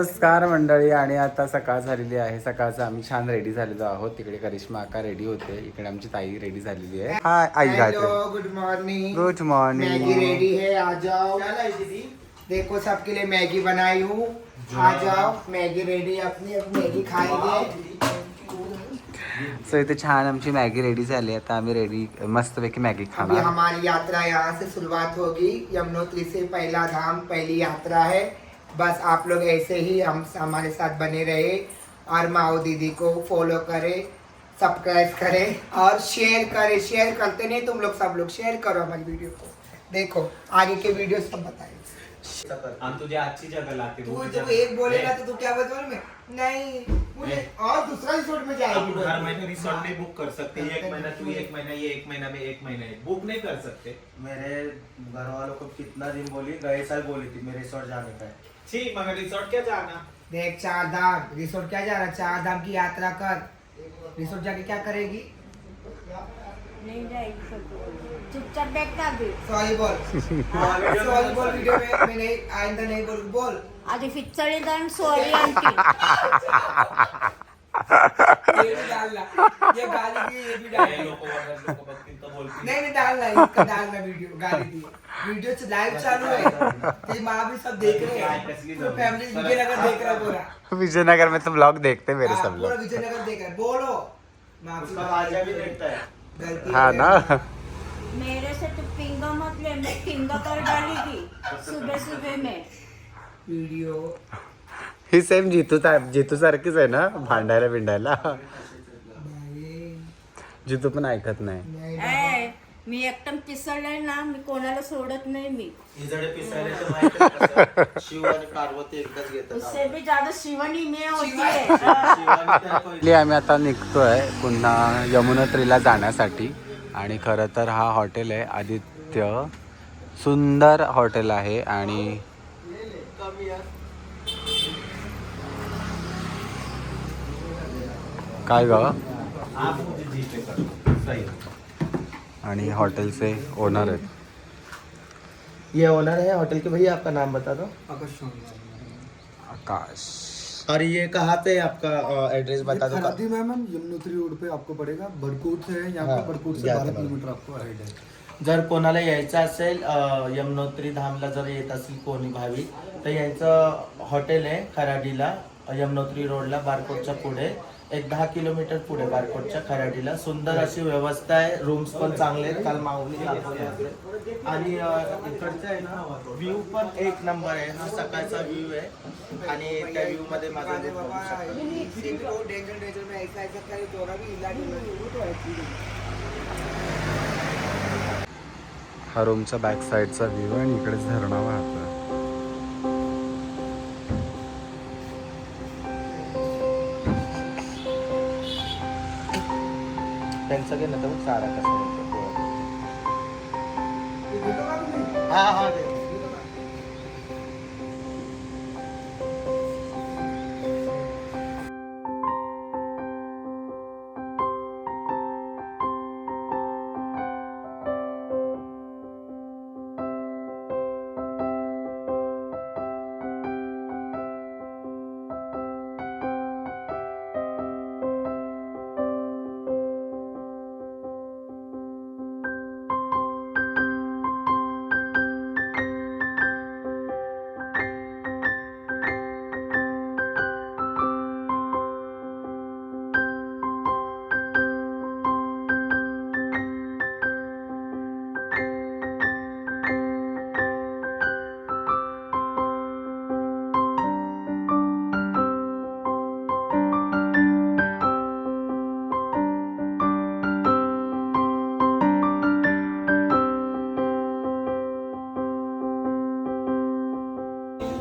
नमस्कार मंडळी. आणि आता सकाळ झालेली आहे. सकाळचं आम्ही छान रेडी झालेलो आहोत. तिकडे करिश्मा अक्का रेडी होते, इकडे आमची ताई रेडी झालेली आहे. हाय आई. Hello, good morning. Good morning. Maggi ready है, आ जाओ. देखो सबके लिए मैगी बनाई हूँ, आ जाओ. मैगी रेडी, अपनी अब मैगी खाएंगे. सो इथे छान आमची मॅगी रेडी झाली. आता आम्ही रेडी मस्तपैकी मॅगी अभी खाणार. हमारी यात्रा यहाँ से शुरुआत होगी. यमुनोत्री से पहला धाम, पहली यात्रा है. बस आप लोग ऐसे ही हम हमारे साथ बने रहे और माओ दीदी को फॉलो करें, सब्सक्राइब करें और शेयर करें. शेयर करते नहीं तुम लोग, सब लोग शेयर करो हमारी वीडियो को. देखो आगे के वीडियो सब बताएंगे. हम तुझे अच्छी जगह लाते. तू जब एक बोलेगा तो तू क्या बोल में नहीं मुझे और दूसरा रिसोर्ट में जाएगी. हर महीने रिसोर्ट नहीं बुक कर सकते. एक महीना तू, एक महीना ये, एक महीना में, एक महीना बुक नहीं कर सकते. मेरे घर वालों को कितना दिन बोली, गए साल बोली थी मेरे रिसोर्ट जाने का. ठीक, मगर रिसोर्ट क्या जाना. देख, 4 धाम रिसोर्ट क्या जा रहा. 4 धाम की यात्रा कर. रिसोर्ट जाके क्या करेगी. नहीं जाएगी, चुपचाप बैठना भी. सॉरी बोल. सॉरी बोल. वीडियो में मैं नहीं, आइंदा नहीं बोल. आधी फिचळी जाऊन सॉरी आंटी. ये भी डालना, ये गाली दी, ये भी डालना. लोगों बत्ती तो बोलती. नहीं डालना, इसका डालना वीडियो. गाली दी वीडियो से लाइव चालू है. तेरी माँ भी सब देख रहे हैं. पूरा फैमिली विजयनगर देख रहा है. पूरा विजयनगर में तो ब्लॉग देखते मेरे सब पूरा लोग. विजयनगर देख रहा है. बोलो. उसका राजा भी देखता है. गलती हाँ है. ना. मेरे से तो पिंगा मत ले, मैं पिंगा कर डालेगी सुबह सुबह में. वीडियो ही सेम जितू सारखीच आहे ना, भांडायला बिंडायला. भाई जितू पण ऐकत नाही. नहीं ए, मी एकदम पिसळले ना, मी कोणाला सोडत नाही. मी इजडे पिसायले तर माहिती आहे कसं. शिव आणि पार्वती एकदाच घेतात. उससे भी ज्यादा शिवनी में होती शिवानी. है. शिवानी त्या आपली आम्ही आता निघतोय पुन्हा यमुनोत्रीला जाण्यासाठी. आणि खरं तर हा हॉटेल आहे आदित्य. सुंदर हॉटेल आहे. आणि काय ग. आप मुझे जीपे कर. सही. आणि हॉटेलचे ओनर आहेत. ये ओनर है होटल के. भैया आपका नाम बता दो. आकाश. और ये कहाँ पे आपका एड्रेस बता दो. खरादी में मैम यमुनोत्री रोड पे आपको पड़ेगा. बरकोट से है यहाँ हाँ, पे. बरकोट से जाते 12 हैं। किलोमीटर आपको अहेड है. जर कोणाला यायचं असेल यमुनोत्री धामला जर येत असेल कोणी भावी, तर यांचं हॉटेल आहे खराडीला, यमुनोत्री रोडला, बारकोटच्या पुढे. एक 10 किलोमीटर पुढे बारकोटच्या खराडीला. सुंदर अशी व्यवस्था आहे. रूम्स पण चांगले आहेत. काल माऊली दाखवले आपले. आणि इकडचं आहे ना व्ह्यू पण एक नंबर आहे. हा सकाळचा व्ह्यू आहे. आणि त्या व्ह्यू मध्ये माझा अरे बाबा, डेंजर में ऐसा करे तो भी हिला डुला. हा रूमचा बॅक साईडचा व्ह्यू आणि इकडे झरणा वाहतोय. त्यांचं घे ना तर सारा कसा हा हा दे.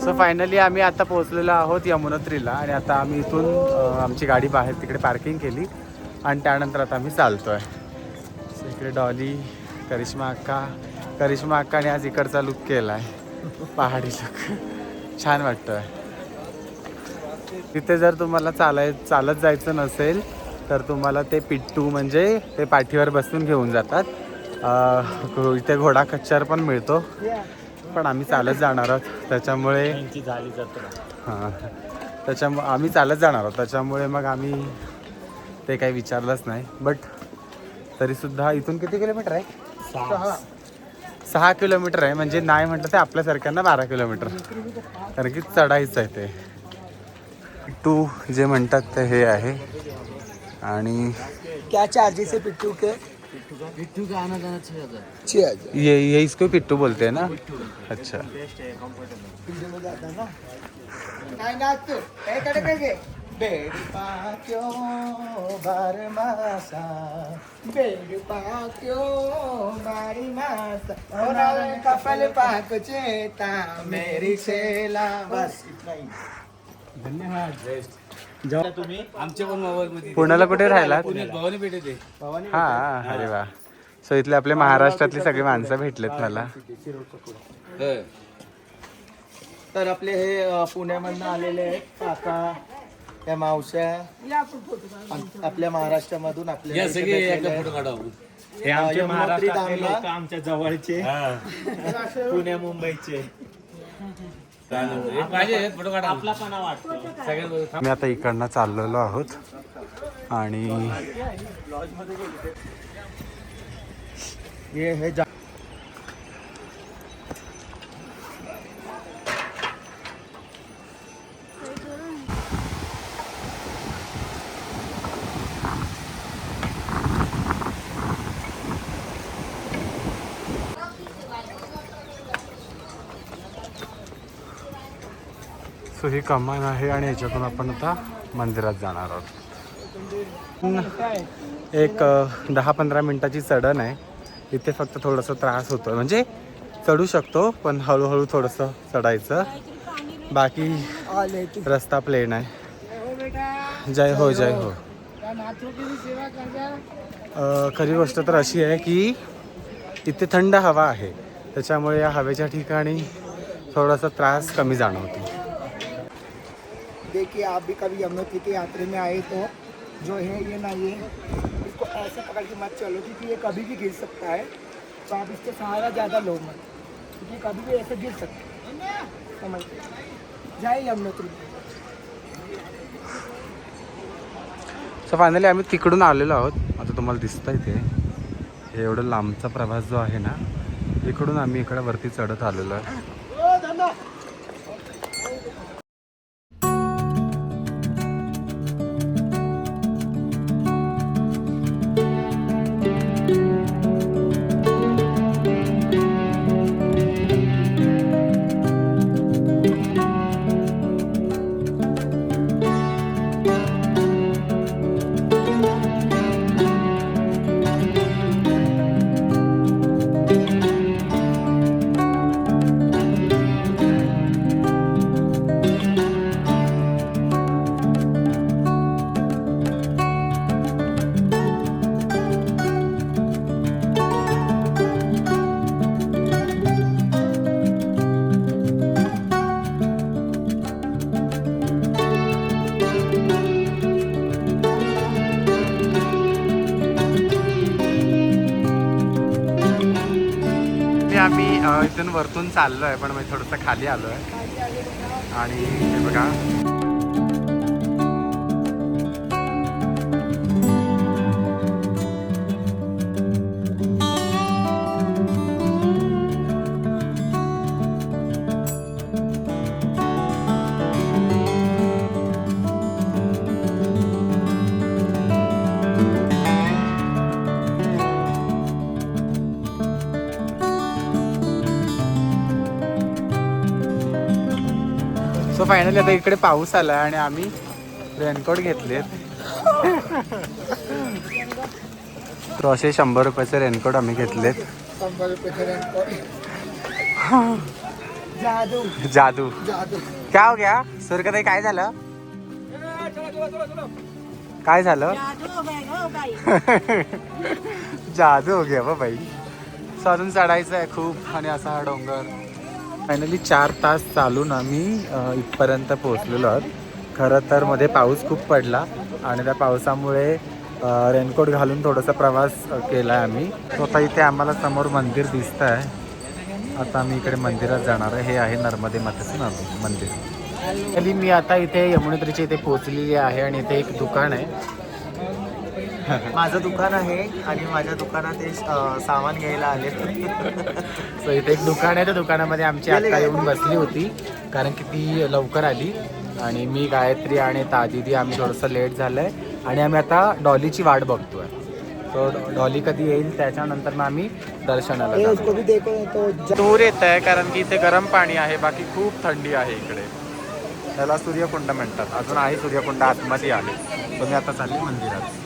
सो फायनली आम्ही आता पोहोचलेलो आहोत यमुनोत्रीला. आणि आता आम्ही इथून आमची गाडी बाहेर तिकडे पार्किंग केली आणि त्यानंतर आता आम्ही चालतोय. सो इकडे डॉली, करिश्मा अक्काने आज इकडचा लुक केला आहे, पहाडी लुक. छान वाटतोय. तिथे जर तुम्हाला चालत जायचं नसेल तर तुम्हाला ते पिट्टू म्हणजे ते पाठीवर बसून घेऊन जातात. इथे घोडा खच्चर पण मिळतो. पण आम्ही चालत जाणार आहोत त्याच्यामुळे झाली जत्रा. हां त्याच्यामुळे आम्ही चालत जाणार आहोत, त्याच्यामुळे मग आम्ही ते काही विचारलंच नाही. बट तरीसुद्धा इथून किती किलोमीटर आहे? 6 किलोमीटर आहे. म्हणजे नाही म्हटलं ते आपल्यासारख्यांना 12 किलोमीटर, कारण की चढाईचं आहे ते. पिट्टू जे म्हणतात ते हे आहे. आणि क्या चार्जेस है पिट्टू के? पिट्ठू का आना जाना 6,000. 6,000 ये इसको पिट्टू बोलते हैं ना. अच्छा. नाही ना तू हे कडे काय घे बेड पाक्यो बार मासा बेड पाक्यो बारी मासा होणार कपल पाक चेता मेरी शेला. बस इतना ही. तुम्ही आमच्या पण मोबाईल मध्ये पुण्याला कुठे राहिलात? भवानी पेठेत आहे. हा, अरे वा. सो इथले आपले महाराष्ट्रातली सगळी माणसं भेटलेत मला. तर आपले हे पुण्यामधनं आलेले आहेत काका, त्या मावश्या आपल्या महाराष्ट्रामधून आपल्या या सगळे एकदा फोटो काढा. हे आमचे यमुनोत्री महाराष्ट्रातले धामला. लोक आमच्या जवळचे पुण्या मुंबईचे पाहिजे फोटो काढा. आपलापणा वाटतो. मी आता इकडनं चाललेलो आहोत आणि हे सो ही कमान आहे आणि ह्याच्यातून आपण आता मंदिरात जाणार आहोत. एक 10-15 मिनटाची चढण आहे. इथे फक्त थोडंसं त्रास होतो, म्हणजे चढू शकतो पण हळूहळू थोडंसं चढायचं, बाकी रस्ता प्लेन आहे. जय हो जय हो. खरी गोष्ट तर अशी आहे की इथे थंड हवा आहे, त्याच्यामुळे या हवेच्या ठिकाणी थोडासा त्रास कमी जाणवतो. देखिए आप भी कभी यमुनोत्री की यात्रा में आए तो जो है ये ना ये इसको ऐसे पकड़ के मत चलो, क्योंकि ये कभी भी गिर सकता है. तो आप इसके सहारा ज़्यादा लो मत, क्योंकि कभी भी ऐसे गिर सकते हैं. समझते जय यमुनोत्री. सो फायनली आम्ही तिकडून आलेलो आहोत. आता तुम्हाला दिसतं इथे हे एवढं लांबचा प्रवास जो आहे ना, इकडून आम्ही इकडे वरती चढत आलेलो आहे. आम्ही इथून वरतून चाललो आहे, पण मी थोडंसं खाली आलो आहे. आणि हे बघा सो फायनली आता इकडे पाऊस आला आणि आम्ही रेनकोट घेतलेत. तर असे 100 रुपयाचे रेनकोट आम्ही घेतलेत. 100 रुपये रेनकोट. जादू जादू. जादू. क्या हो गया सुरकताई, काय झालं? काय झालं? जादू हो गया बाई. सो अजून चढायचं आहे खूप आणि असा हा डोंगर. फायनली 4 तास चालून आम्ही इथपर्यंत पोहोचलेलो आहोत. खरं तर मध्ये पाऊस खूप पडला आणि त्या पावसामुळे रेनकोट घालून थोडासा प्रवास केला आहे आम्ही. तो आता इथे आम्हाला समोर मंदिर दिसतं आहे. आता आम्ही इकडे मंदिरात जाणार आहे. हे आहे नर्मदे मातेचं मंदिर. खाली मी आता इथे यमुनेत्रीच्या इथे पोहोचलेली आहे आणि इथे एक दुकान आहे. माझं दुकान आहे आणि माझ्या दुकानात हे सामान घ्यायला आले. सो इथे एक दुकान आहे. त्या दुकानामध्ये आमची आत्ता येऊन बसली होती कारण की ती लवकर आली आणि मी, गायत्री आणि तादीदी आम्ही थोडंसं लेट झालं आहे आणि आम्ही आता डॉलीची वाट बघतोय. सो डॉली कधी येईल त्याच्यानंतर मग आम्ही दर्शनाला जातो. भी देखो तो दूर येत आहे कारण की इथे गरम पाणी आहे, बाकी खूप थंडी आहे इकडे. त्याला सूर्यकुंड म्हणतात. अजून आहे सूर्यकुंड आतमध्ये आले. तर मी आता चालले मंदिरात.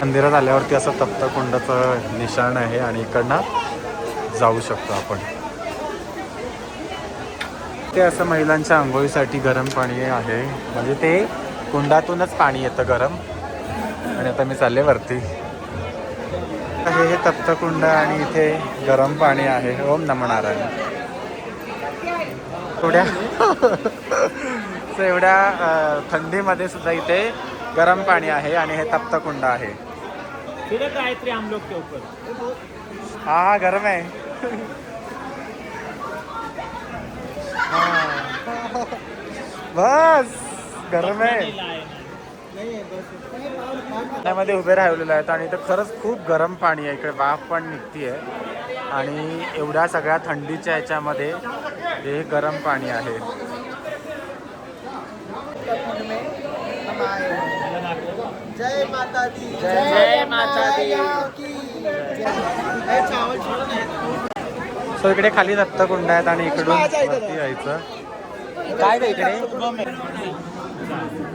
मंदिरात आल्यावरती असं तप्तकुंडाचं निशाण आहे आणि इकडनं जाऊ शकतो आपण. ते असं महिलांच्या आंघोळीसाठी गरम पाणी आहे, म्हणजे ते कुंडातूनच पाणी येतं गरम. आणि आता मी चालले वरती. हे तप्तकुंड आणि इथे गरम पाणी आहे. ओम नमो नारायण. थोड्या एवढ्या थंडीमध्ये सुद्धा इथे गरम पाणी आहे आणि हे तप्तकुंड आहे. गायत्री हम लोग के ऊपर. हा गरम आहे. बस गरम आहे. त्यामध्ये उभे राहिलेले आहेत आणि इथं खरंच खूप गरम पाणी आहे. इकडे वाफ पण निघतीये आणि एवढ्या सगळ्या थंडीच्या ह्याच्यामध्ये हे गरम पाणी आहे. जय माता दी. जय माता दी. सो इकडे खाली दत्तकुंड आहेत आणि इकडून वरती यायचं. काय ते इकडे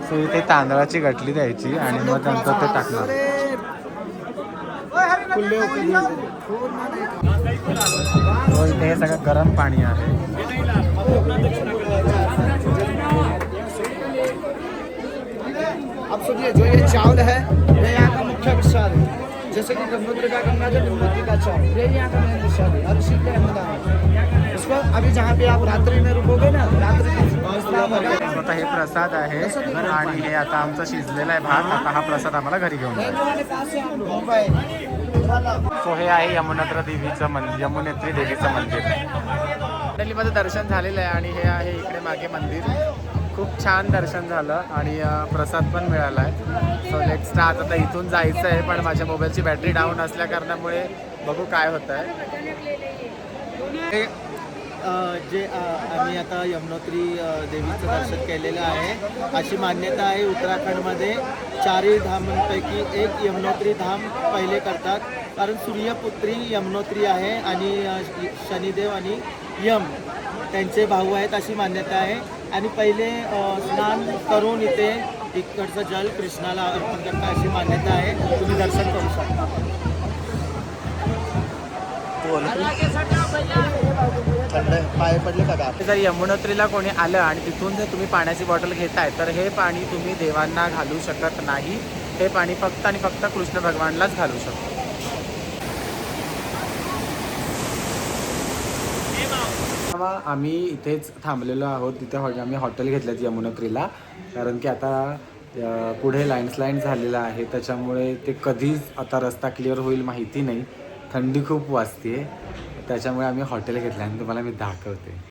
सो इथे तांदळाची गटली द्यायची आणि मग नंतर ते टाकणार. सो इथे हे सगळं गरम पाणी आहे. अब सुनिए, जो ये चावल है ये यहाँ का मुख्य प्रसाद है. जैसे कि गंगोत्री का गंगाजल, यमुनोत्री का चावल, ये यहाँ का मेन प्रसाद है. हर चीज का अन्नदान है. इसको अभी जहाँ पे आप रात्रि में रुकोगे ना, रात्रि आता हे प्रसाद आहे आणि हे आता आमचं शिजलेला आहे भात. आता हा प्रसाद आम्हाला घरी घेऊन जायचा. सो हे आहे यमुनेत्री देवीचं मंदिर, यमुनेत्री देवीचं मंदिर. दिल्लीमध्ये दर्शन झालेलं आहे आणि हे आहे इकडे मागे मंदिर. खूप छान दर्शन झालं आणि प्रसाद पण मिळाला आहे. So let start. आता इथून जायचं आहे पण माझ्या मोबाईलची बॅटरी डाऊन असल्या कारणामुळे बघू काय होतं आहे. जे आम्ही आता यमुनोत्री देवीचं दर्शन केलेलं आहे. अशी मान्यता आहे उत्तराखंडमध्ये 4 धामांपैकी एक यमुनोत्री धाम पहिले करतात, कारण सूर्यपुत्री यमुनोत्री आहे आणि शनिदेव आणि यम त्यांचे भाऊ आहेत अशी मान्यता आहे. आणि पहिले स्नान करून इथे इकडचं जल कृष्णाला अर्पण करतात अशी मान्यता आहे. तुम्ही दर्शन करू शकता. पाय पडले का? जर यमुनोत्रीला कोणी आलं आणि तिथून जर तुम्ही पाण्याची बॉटल घेताय तर हे पाणी तुम्ही देवांना घालू शकत नाही. हे पाणी फक्त आणि फक्त कृष्ण भगवानलाच घालू शकतो. आम्ही इथेच थांबलेलो आहोत. तिथे आम्ही हॉटेल घेतल्यात यमुनोत्रीला, कारण की आता पुढे लँडस्लाईड झालेला आहे त्याच्यामुळे ते कधीच आता रस्ता क्लिअर होईल माहिती नाही. थंडी खूप वाजते त्याच्यामुळे आम्ही हॉटेल घेतलं आणि तुम्हाला मी दाखवते.